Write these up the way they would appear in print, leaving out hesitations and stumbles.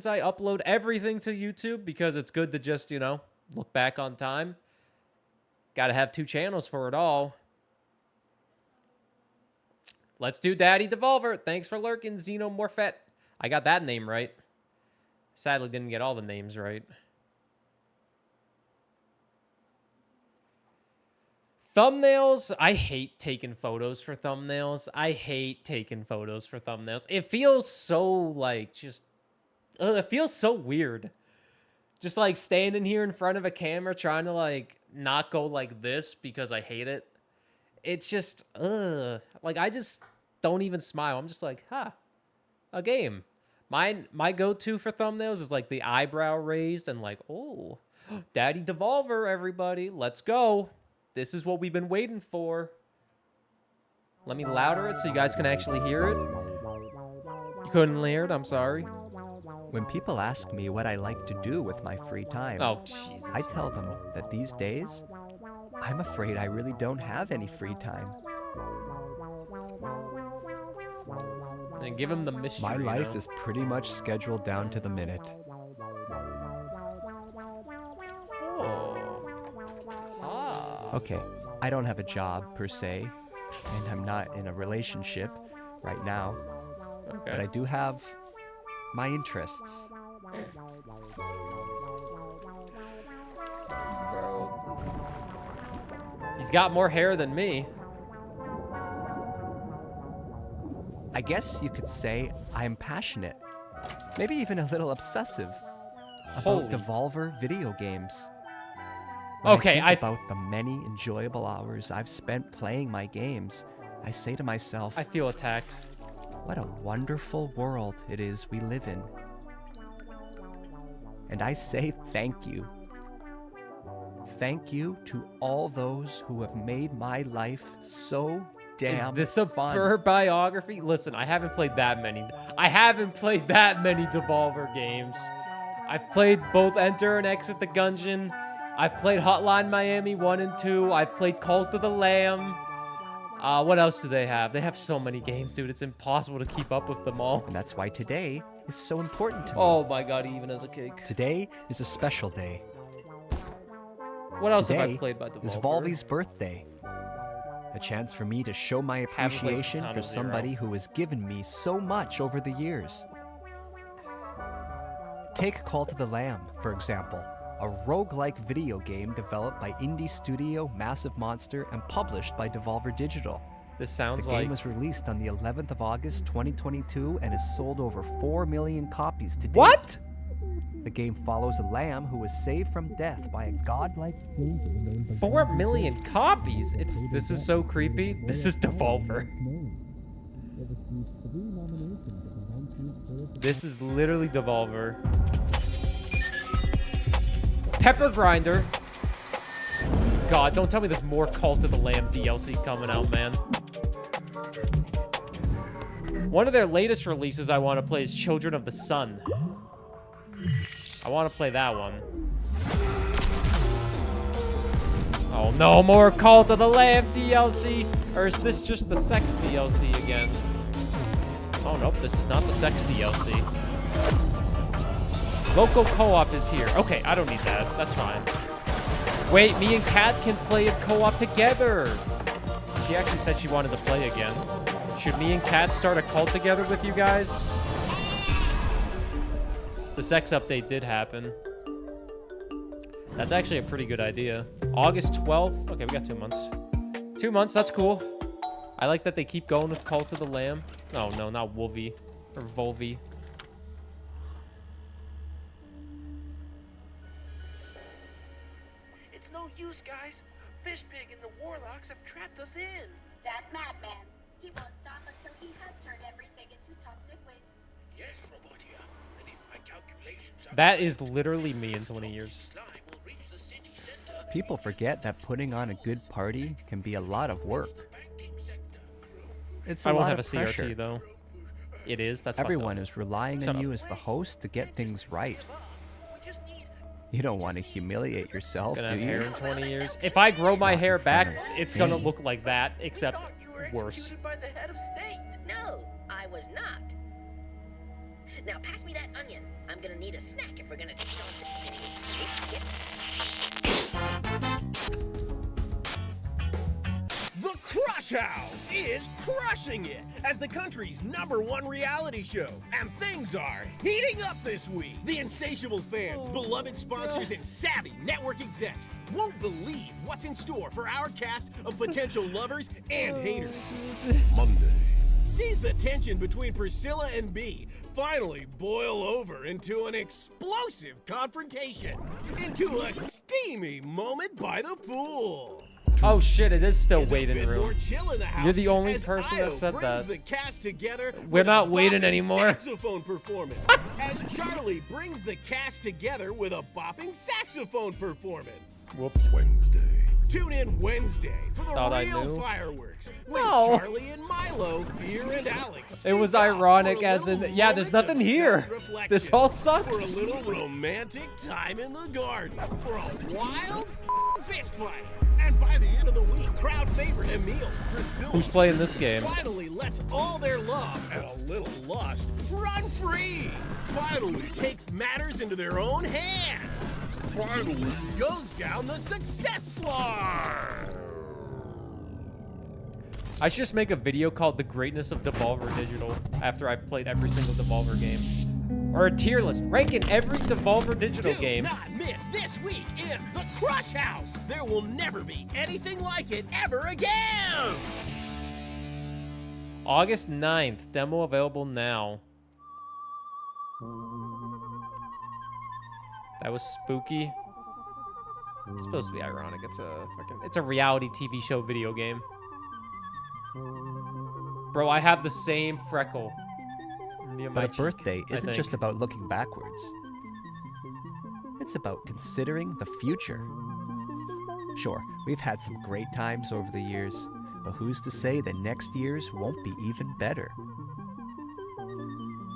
I upload everything to YouTube because it's good to just, you know, look back on time. Got to have 2 channels for it all. Let's do Daddy Devolver. Thanks for lurking, Xenomorphet. I got that name right. Sadly, didn't get all the names right. Thumbnails. I hate taking photos for thumbnails. It feels so, like, just... it feels so weird. Just, like, standing here in front of a camera trying to, like, not go like this because I hate it. It's just, like, I just don't even smile. I'm just like, a game. My go-to for thumbnails is, like, the eyebrow raised and, like, oh, Daddy Devolver, everybody. Let's go. This is what we've been waiting for. Let me louder it so you guys can actually hear it. You couldn't hear it? I'm sorry. When people ask me what I like to do with my free time, oh, Jesus. I tell them that these days, I'm afraid I really don't have any free time. And give him the mystery. My life is pretty much scheduled down to the minute. Okay, I don't have a job per se, and I'm not in a relationship right now, but I do have my interests. Bro. He's got more hair than me. I guess you could say I'm passionate, maybe even a little obsessive about Devolver video games. When I think about the many enjoyable hours I've spent playing my games, I say to myself, I feel attacked. What a wonderful world it is we live in. And I say thank you. Thank you to all those who have made my life so damn fun. Is this a Burr biography? Listen, I haven't played that many Devolver games. I've played both Enter and Exit the Gungeon. I've played Hotline Miami 1 and 2. I've played Cult of the Lamb. What else do they have? They have so many games, dude. It's impossible to keep up with them all. And that's why today is so important to me. Oh my god, even as a cake. Today is a special day. What else today have I played by Devolver? Is Volvy's birthday. A chance for me to show my appreciation for somebody who has given me so much over the years. Take Cult of the Lamb, for example. A roguelike video game developed by indie studio Massive Monster and published by Devolver Digital. This sounds like... The game was released on the 11th of August, 2022, and has sold over 4 million copies to date. What?! The game follows a lamb who is saved from death by a godlike stranger named... 4 million copies?! This is so creepy. This is Devolver. This is literally Devolver. Pepper Grinder. God, don't tell me there's more Cult of the Lamb DLC coming out, man. One of their latest releases I want to play is Children of the Sun. I want to play that one. Oh, no more Cult of the Lamb DLC. Or is this just the sex DLC again? Oh, nope, this is not the sex DLC. Local co-op is here. Okay, I don't need that. That's fine. Wait, me and Kat can play a co-op together. She actually said she wanted to play again. Should me and Kat start a cult together with you guys? The sex update did happen. That's actually a pretty good idea. August 12th. Okay, we got 2 months. 2 months, that's cool. I like that they keep going with Cult of the Lamb. Oh, no, not Wolvie. Or Volvy. Use, guys. Fishpig and the Warlocks have trapped us in. That madman. He won't stop until he has turned everything into toxic waste. Yes, Robotia. And if my calculations are... That is literally me in 20 years. People forget that putting on a good party can be a lot of work. It's a lot of pressure. I won't have a CRT, though. It is? That's Everyone is relying on you as the host to get things right. You don't want to humiliate yourself, do you? Hair in 20 years. If I grow my hair back, it's gonna look like that, except worse. By the head of state. No, I was not. Now pass me that onion. I'm gonna need a snack if we're gonna cheat on the The Crush House is crushing it as the country's #1 reality show. And things are heating up this week. The insatiable fans, beloved sponsors, and savvy network execs won't believe what's in store for our cast of potential lovers and haters. Monday sees the tension between Priscilla and B finally boil over into an explosive confrontation, into a steamy moment by the pool. Oh shit, it is still Is a waiting bit more room. chill in the house You're the only as person Io that said brings that. the cast together We're with not a waiting bopping anymore. Saxophone performance. As Charlie brings the cast together with a bopping saxophone performance. Whoops. Wednesday. Tune in Wednesday for the Thought I real knew. fireworks when No. Charlie and Milo, Beer and Alex. It was sneak out ironic for a as in, little yeah, there's moment nothing of here. self-reflection, This all for a sucks. little romantic time in the garden, for a wild fist fight. And by the end of the week, crowd favorite Emil, Priscilla, Who's playing this game? finally lets all their love and a little lust run free. Finally takes matters into their own hands. Finally goes down the success slide. I should just make a video called The Greatness of Devolver Digital after I've played every single Devolver game. Or a tier list, ranking every Devolver Digital Do game. not miss this week in the Crush House. There will never be anything like it ever again. August 9th, demo available now. That was spooky. It's supposed to be ironic. It's a reality TV show video game. Bro, I have the same freckle. Near my But a cheek, birthday I isn't think. just about looking backwards. It's about considering the future. Sure, we've had some great times over the years, but who's to say that next year's won't be even better?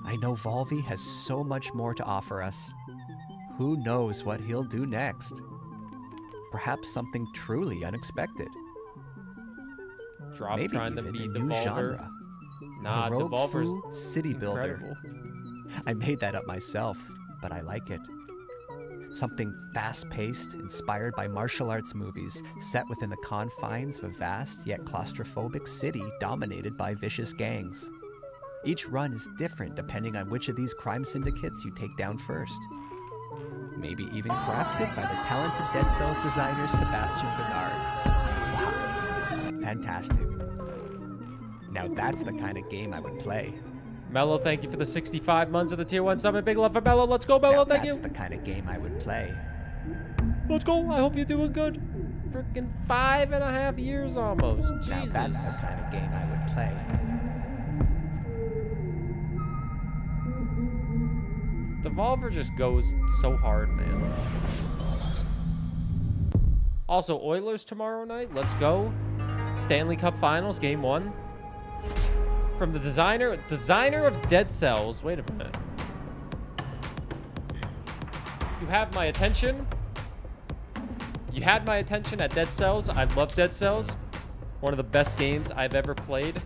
I know Volvi has so much more to offer us. Who knows what he'll do next? Perhaps something truly unexpected. Drop Maybe trying to even be a new Devolver. genre. Nah, a rogue Devolver's foo city builder. incredible. I made that up myself, but I like it. Something fast-paced, inspired by martial arts movies, set within the confines of a vast yet claustrophobic city dominated by vicious gangs. Each run is different depending on which of these crime syndicates you take down first. Maybe even crafted by the talented Dead Cells designer Sebastian Bernard. Wow. Fantastic. Now that's the kind of game I would play. Mello, thank you for the 65 months of the Tier 1 summit. Big love for Mello. Let's go, Mello. Now Thank you. that's the kind of game I would play. Let's go. I hope you're doing good. Freaking 5.5 years almost. Now Jesus. that's the kind of game I would play. Devolver just goes so hard, man. Also, Oilers tomorrow night. Let's go. Stanley Cup Finals, Game 1. From the designer of Dead Cells. Wait a minute. You have my attention. You had my attention at Dead Cells. I love Dead Cells. One of the best games I've ever played.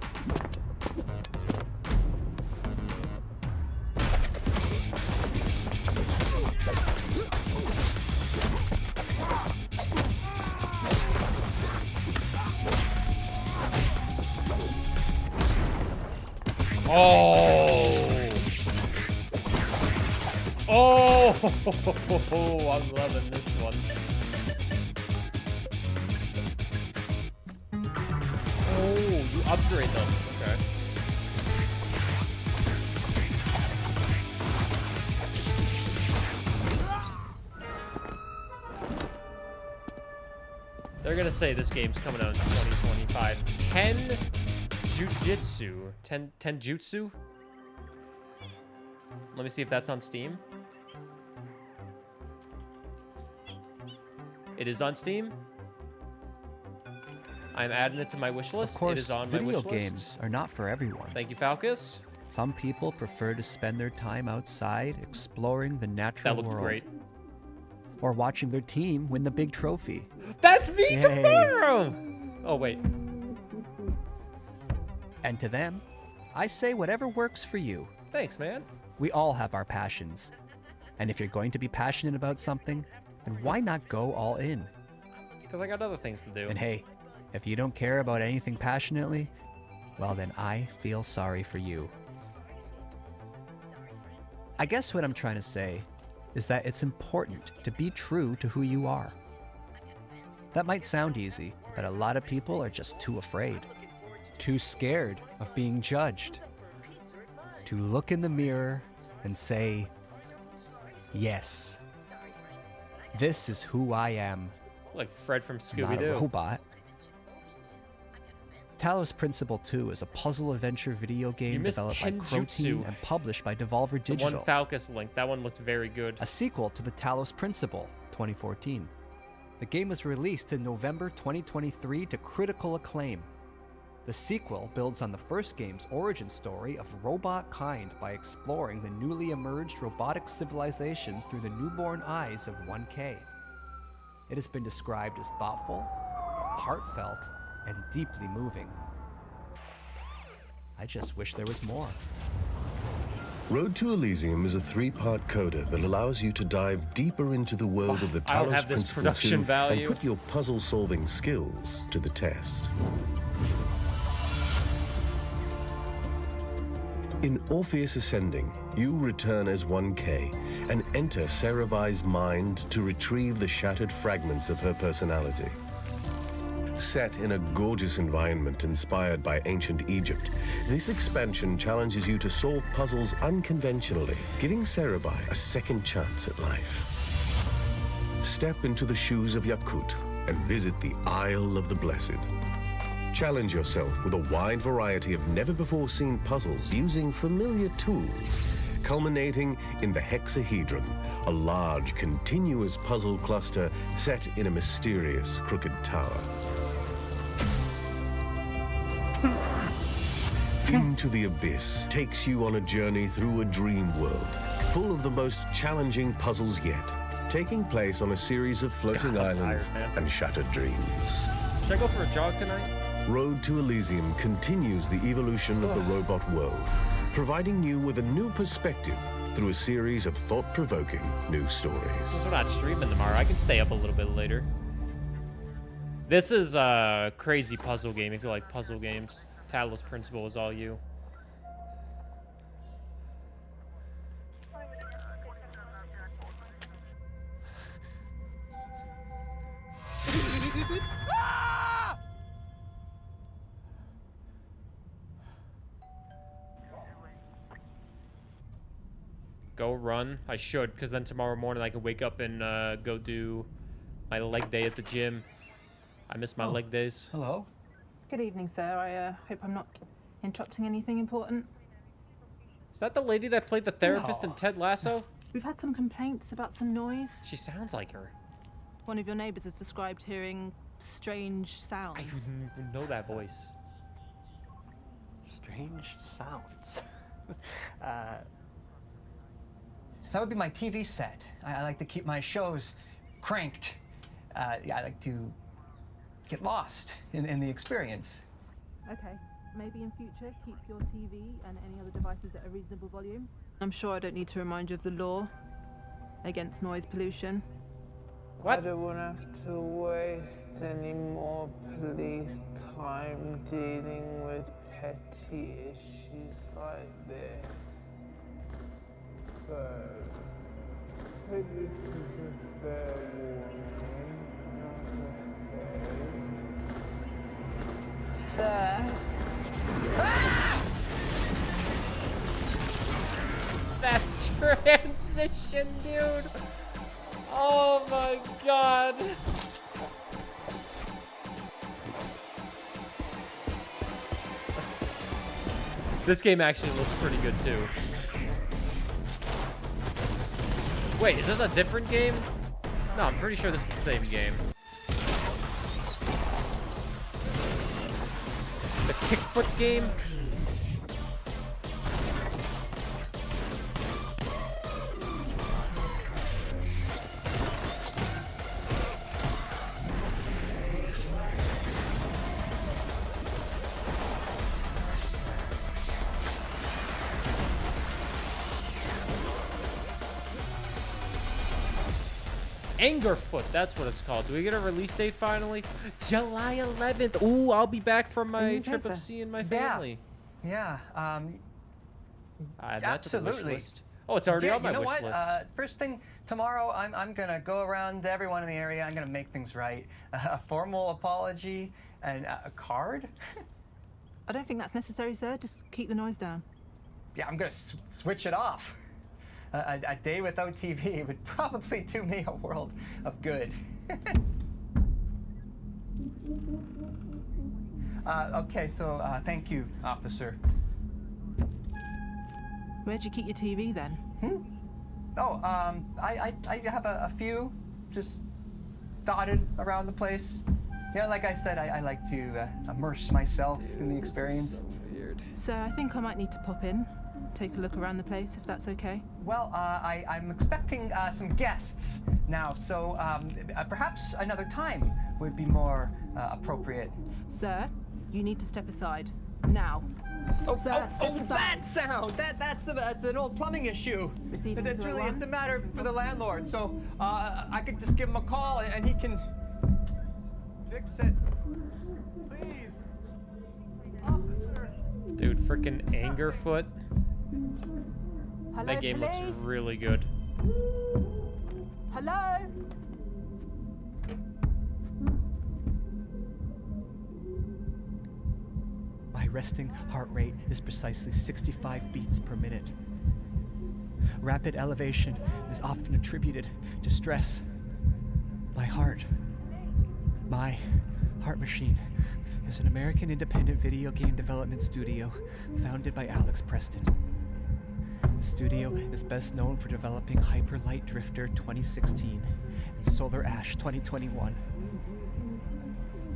Oh! Oh! I'm loving this one. Oh, you upgrade them. Okay. They're gonna say this game's coming out in 2025. Tenjutsu? Let me see if that's on Steam. It is on Steam. I'm adding it to my wish list. Of course, it is on my video wish list. games are not for everyone. Thank you, Falcus. Some people prefer to spend their time outside exploring the natural That looked world. great. Or watching their team win the big trophy. That's me Yay. tomorrow! Oh, wait. And to them, I say whatever works for you. Thanks, man. We all have our passions, And if you're going to be passionate about something, then why not go all in? Because I got other things to do. And hey, if you don't care about anything passionately, well then I feel sorry for you. I guess what I'm trying to say is that it's important to be true to who you are. That might sound easy, but a lot of people are just too afraid, too scared of being judged, to look in the mirror and say, yes, this is who I am. Like Fred from Not a Scooby-Doo. robot. Talos Principle 2 is a puzzle adventure video game missed developed by Crow Tenjutsu. Team and published by Devolver The Digital. one Falcus link. That one looked very good. A sequel to the Talos Principle, 2014. The game was released in November 2023 to critical acclaim. The sequel builds on the first game's origin story of robot kind by exploring the newly emerged robotic civilization through the newborn eyes of 1K. It has been described as thoughtful, heartfelt, and deeply moving. I just wish there was more. Road to Elysium is a 3-part coda that allows you to dive deeper into the world of the I don't Talos have this Principle production 2 value. and put your puzzle-solving skills to the test. In Orpheus Ascending, you return as 1K and enter Cerebi's mind to retrieve the shattered fragments of her personality. Set in a gorgeous environment inspired by ancient Egypt, this expansion challenges you to solve puzzles unconventionally, giving Cerebi a second chance at life. Step into the shoes of Yakut and visit the Isle of the Blessed. Challenge yourself with a wide variety of never-before-seen puzzles using familiar tools, culminating in the Hexahedron, a large, continuous puzzle cluster set in a mysterious, crooked tower. Into the Abyss takes you on a journey through a dream world, full of the most challenging puzzles yet, taking place on a series of floating islands and shattered dreams. Should I go for a jog tonight? Road to Elysium continues the evolution of the robot world, providing you with a new perspective through a series of thought-provoking new stories. Since we're not streaming tomorrow, I can stay up a little bit later. This is a crazy puzzle game if you like puzzle games. Talos Principle is all you. Go run. I should, because then tomorrow morning I can wake up and go do my leg day at the gym. I miss my leg days. Hello. Good evening, sir. I hope I'm not interrupting anything important. Is that the lady that played the therapist in Ted Lasso? We've had some complaints about some noise. She sounds like her. One of your neighbors has described hearing strange sounds. I know that voice. Strange sounds. That would be my TV set. I like to keep my shows cranked. I like to get lost in the experience. Okay, maybe in future keep your TV and any other devices at a reasonable volume. I'm sure I don't need to remind you of the law against noise pollution. What? I don't want to have to waste any more police time dealing with petty issues like this. So, maybe this is a fair warning, not a Sir? That transition, dude. Oh my god. This game actually looks pretty good too. Wait, is this a different game? No, I'm pretty sure this is the same game. The Kickfoot game? Angerfoot, that's what it's called. Do we get a release date finally? July 11th. Ooh, I'll be back from my trip of seeing my family. Yeah. That's at the wish Absolutely. list. Oh, it's already on my you know wish what? list. First thing tomorrow, I'm gonna go around to everyone in the area. I'm gonna make things right. A formal apology and a card. I don't think that's necessary, sir. Just keep the noise down. Yeah, I'm gonna switch it off. A day without TV would probably do me a world of good. Okay, so thank you, officer. Where'd you keep your TV then? Oh, I have a few just dotted around the place. You know, like I said, I like to immerse myself in the experience. This is so weird. So I think I might need to pop in, take a look around the place, if that's okay. Well, I'm expecting some guests now, so perhaps another time would be more appropriate. Sir, you need to step aside. Now. Sir, step aside. That sound! That's an old plumbing issue. Receiving It's really, 201. it's a matter for the landlord, so I could just give him a call and he can fix it. Please, officer. Dude, freaking Angerfoot. Hello, That game police? looks really good. Hello? My resting heart rate is precisely 65 beats per minute. Rapid elevation is often attributed to stress. My heart machine is an American independent video game development studio founded by Alex Preston. The studio is best known for developing Hyper Light Drifter 2016 and Solar Ash 2021.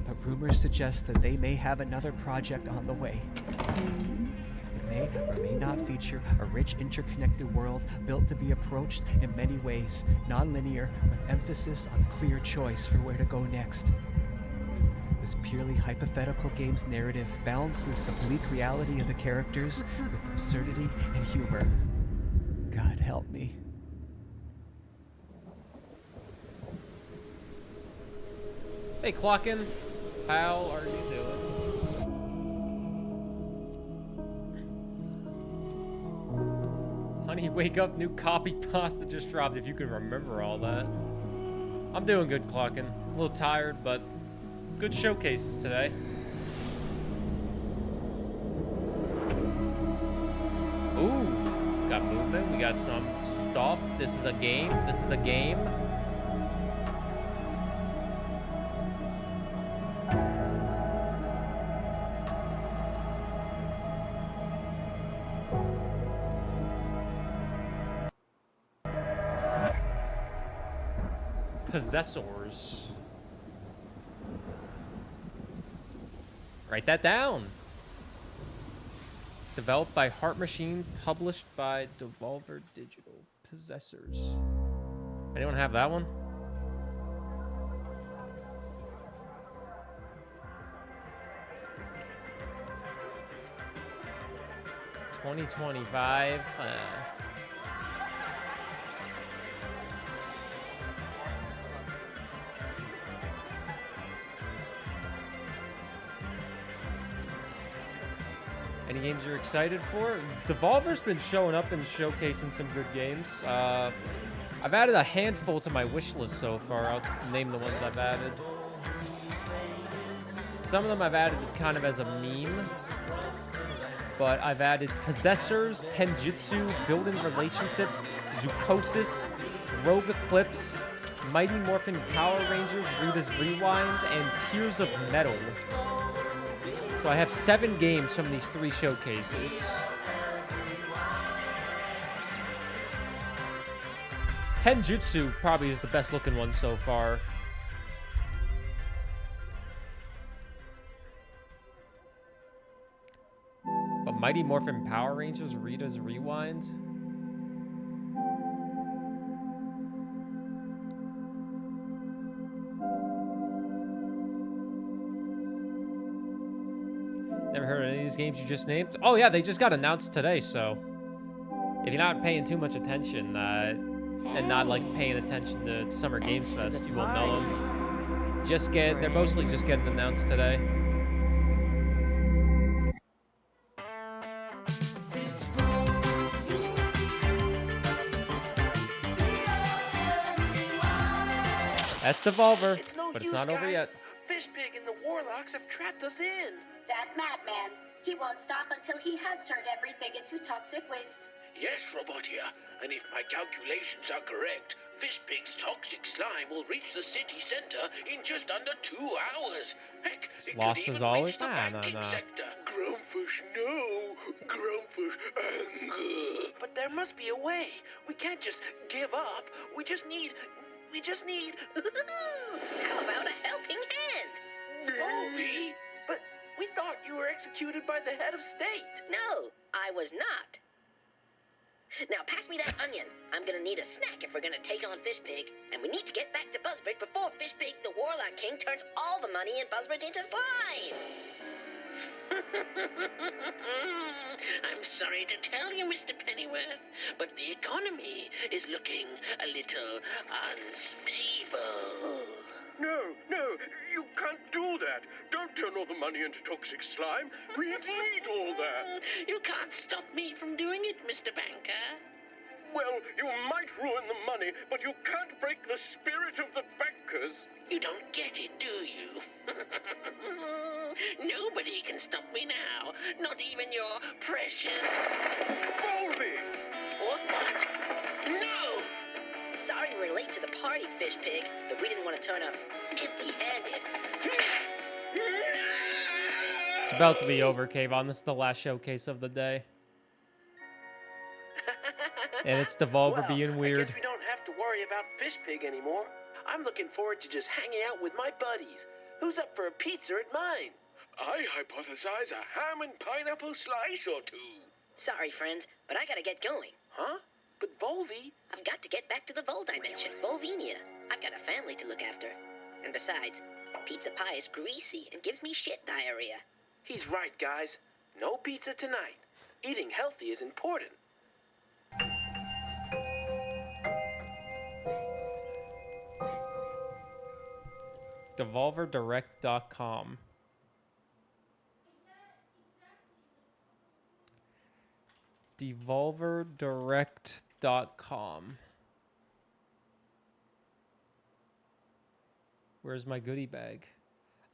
But rumors suggest that they may have another project on the way. It may or may not feature a rich interconnected world built to be approached in many ways, non-linear, with emphasis on clear choice for where to go next. This purely hypothetical game's narrative balances the bleak reality of the characters with absurdity and humor. God help me. Hey, Clockin'. How are you doing? Honey, wake up. New copy pasta just dropped, if you can remember all that. I'm doing good, Clockin'. A little tired, but good showcases today. Ooh, got movement. We got some stuff. This is a game. This is a game. Possessors. Write that down. Developed by Heart Machine, published by Devolver Digital. Possessors. Anyone have that one? $20.25. Any games you're excited for? Devolver's been showing up and showcasing some good games. I've added a handful to my wish list so far. I'll name the ones I've added. Some of them I've added kind of as a meme. But I've added Possessors, Tenjutsu, Building Relationships, Zukosis, Rogue Eclipse, Mighty Morphin Power Rangers, Rita's Rewind, and Tears of Metal. So I have 7 games from these 3 showcases. Tenjutsu probably is the best looking one so far. But Mighty Morphin Power Rangers, Rita's Rewind. Never heard of any of these games you just named? Oh yeah, they just got announced today, so if you're not paying too much attention, and not like paying attention to Summer Games Fest, you won't know them. They're mostly just getting announced today. That's Devolver, but it's not over yet. Fishpig and the Warlocks have trapped us in. That madman. He won't stop until he has turned everything into toxic waste. Yes, Robotia, and if my calculations are correct, Fishpig's toxic slime will reach the city center in just under 2 hours. Heck, It's it lost could as even always? reach the Nah, nah, banking nah. sector. Grumpfish, no. Grumpfish, anger. But there must be a way. We can't just give up. We just need... How about a helping hand? Volby? But we thought you were executed by the head of state. No, I was not. Now pass me that onion. I'm gonna need a snack if we're gonna take on Fishpig. And we need to get back to Buzzbridge before Fishpig, the Warlock King, turns all the money in Buzzbridge into slime. I'm sorry to tell you, Mr. Pennyworth, but the economy is looking a little unstable. No, you can't do that. Don't turn all the money into toxic slime. We need all that. You can't stop me from doing it, Mr. Banker. Well, you might ruin the money, but you can't break the spirit of the bankers. You don't get it, do you? Nobody can stop me now, not even your precious... Volby! What? No! Sorry we're late to the party, Fishpig, but we didn't want to turn up empty-handed. It's about to be over, Kayvon. This is the last showcase of the day. And it's Devolver being I weird. guess we don't have to worry about Fishpig anymore. I'm looking forward to just hanging out with my buddies. Who's up for a pizza at mine? I hypothesize a ham and pineapple slice or two. Sorry, friends, but I gotta get going. Huh? But Volby... I've got to get back to the Vol Dimension, Volvenia. I've got a family to look after. And besides, pizza pie is greasy and gives me shit diarrhea. He's right, guys. No pizza tonight. Eating healthy is important. DevolverDirect.com. DevolverDirect.com. Where's my goodie bag?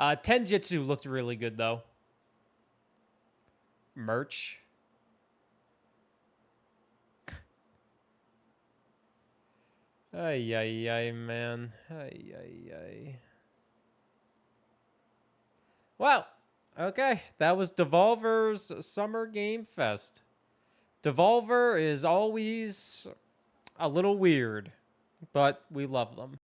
Tenjitsu looked really good, though. Merch. Ay, ay, ay, man. Ay, ay, ay. Well, okay. That was Devolver's Summer Game Fest. Devolver is always a little weird, but we love them.